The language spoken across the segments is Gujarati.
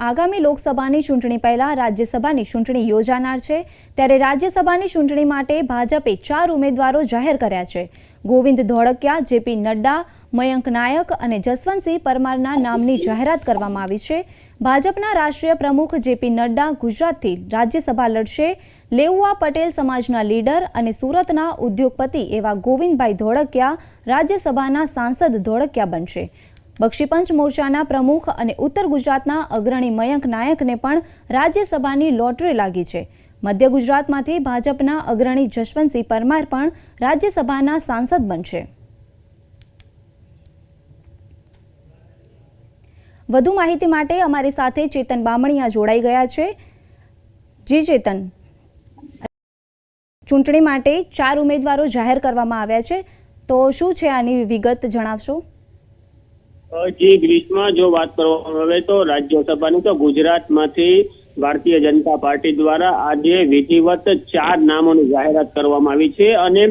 આગામી લોકસભાની ચૂંટણી પહેલા રાજ્યસભાની ચૂંટણી યોજાનાર છે। ત્યારે રાજ્યસભાની ચૂંટણી માટે ભાજપે 4 ઉમેદવારો જાહેર કર્યા છે। ગોવિંદ ધોળકિયા, જેપી નડ્ડા, મયંક નાયક અને જસવંતસિંહ પરમારના નામની જાહેરાત કરવામાં આવી છે। ભાજપના રાષ્ટ્રીય પ્રમુખ જેપી નડ્ડા ગુજરાતથી રાજ્યસભા લડશે। લેઉવા પટેલ સમાજના લીડર અને સુરતના ઉદ્યોગપતિ એવા ગોવિંદભાઈ ધોળકિયા રાજ્યસભાના સાંસદ ધોળકિયા બનશે। બક્ષીપંચ મોરચાના પ્રમુખ અને ઉત્તર ગુજરાતના અગ્રણી મયંક નાયકને પણ રાજ્યસભાની લોટરી લાગી છે। મધ્ય ગુજરાતમાંથી ભાજપના અગ્રણી જસવંતસિંહ પરમાર પણ રાજ્યસભાના સાંસદ બનશે। વધુ માહિતી માટે અમારી સાથે ચેતન બામણીયા જોડાઈ ગયા છે। જી ચેતન, ચૂંટણી માટે 4 ઉમેદવારો જાહેર કરવામાં આવ્યા છે, તો શું છે આની વિગત જણાવશો? જી ગ્રીષ્મા, જો વાત કરવામાં આવે તો રાજ્યસભાની તો ગુજરાતમાંથી ભારતીય જનતા પાર્ટી દ્વારા આજે વિધિવત 4 નામોની જાહેરાત કરવામાં આવી છે અને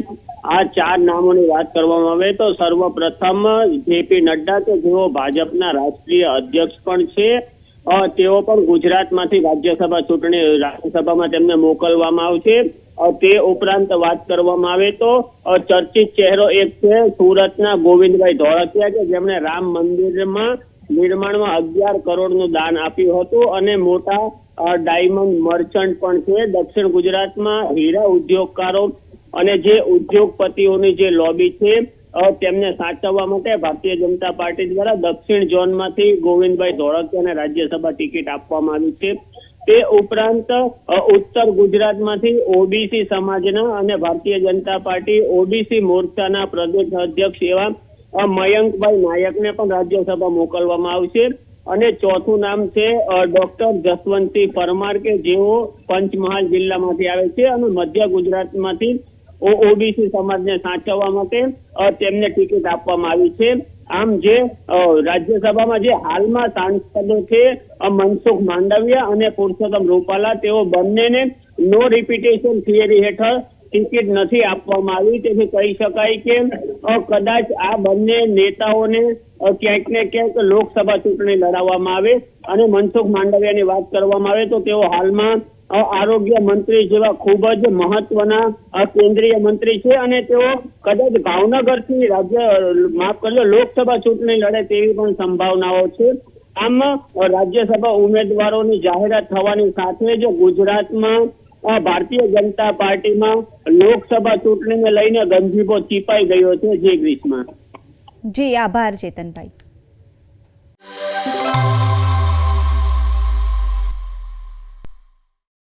આ 4 નામોની વાત કરવામાં આવે તો સર્વપ્રથમ જેપી નડ્ડા કે જેઓ ભાજપના રાષ્ટ્રીય અધ્યક્ષ પણ છે, તેઓ પણ ગુજરાતમાંથી રાજ્યસભામાં તેમને મોકલવામાં આવશે। તે ઉપરાંત વાત કરવામાં આવે તો ચર્ચિત ચહેરો એક છે સુરતના ગોવિંદભાઈ ધોળકિયા કે જેમણે રામ મંદિરમાં નિર્માણમાં 11 કરોડનું દાન આપ્યું હતું અને મોટા ડાયમંડ મર્ચન્ટ પણ છે। દક્ષિણ ગુજરાતમાં હીરા ઉદ્યોગકારો અને જે ઉદ્યોગપતિઓની જે લોબી છે તેમને સાચવવા માટે ભારતીય જનતા પાર્ટી દ્વારા દક્ષિણ ઝોનમાંથી ગોવિંદભાઈ ધોળકિયાને રાજ્યસભા ટિકિટ આપવામાં આવી છે। તે ઉપરાંત ઉત્તર ગુજરાતમાંથી ઓબીસી સમાજના અને ભારતીય જનતા પાર્ટી ઓબીસી મોરચાના પ્રદેશ અધ્યક્ષ એવા મયંકભાઈ નાયકને પણ રાજ્યસભા મોકલવામાં આવશે। અને ચોથું નામ છે ડોક્ટર જસવંતસિંહ પરમાર કે જેઓ પંચમહાલ જિલ્લામાંથી આવે છે અને મધ્ય ગુજરાતમાંથી ઓબીસી સમાજને સાચવવા માટે તેમને ટિકિટ આપવામાં આવી છે। આમ જે રાજ્યસભામાં જે હાલમાં સાંસદો છે મનસુખ માંડવિયા અને પુરુષોત્તમ રૂપાલા, તેઓ બંનેને નો રિપીટેશન થિયરી હેઠળ ટિકિટ નથી આપવામાં આવી। તેથી કહી શકાય કે કદાચ આ બંને નેતાઓને ક્યાંક ને ક્યાંક લોકસભા ચૂંટણી લડાવવામાં આવે। અને મનસુખ માંડવિયાની વાત કરવામાં આવે તો તેઓ હાલમાં આરોગ્ય મંત્રી જેવા ખૂબ જ મહત્વના કેન્દ્રીય મંત્રી છે અને તેઓ કદાચ ભાવનગરથી લોકસભા ચૂંટણી લડે તેવી પણ સંભાવનાઓ છે। આમ રાજ્યસભા ઉમેદવારોની જાહેરાત થવાની સાથે જ ગુજરાતમાં ભારતીય જનતા પાર્ટીમાં લોકસભા ચૂંટણીને લઈને ગંભીરો ચીપાઈ ગયો છે। જે ગ્રીષ્મા। જી આભાર ચેતનભાઈ।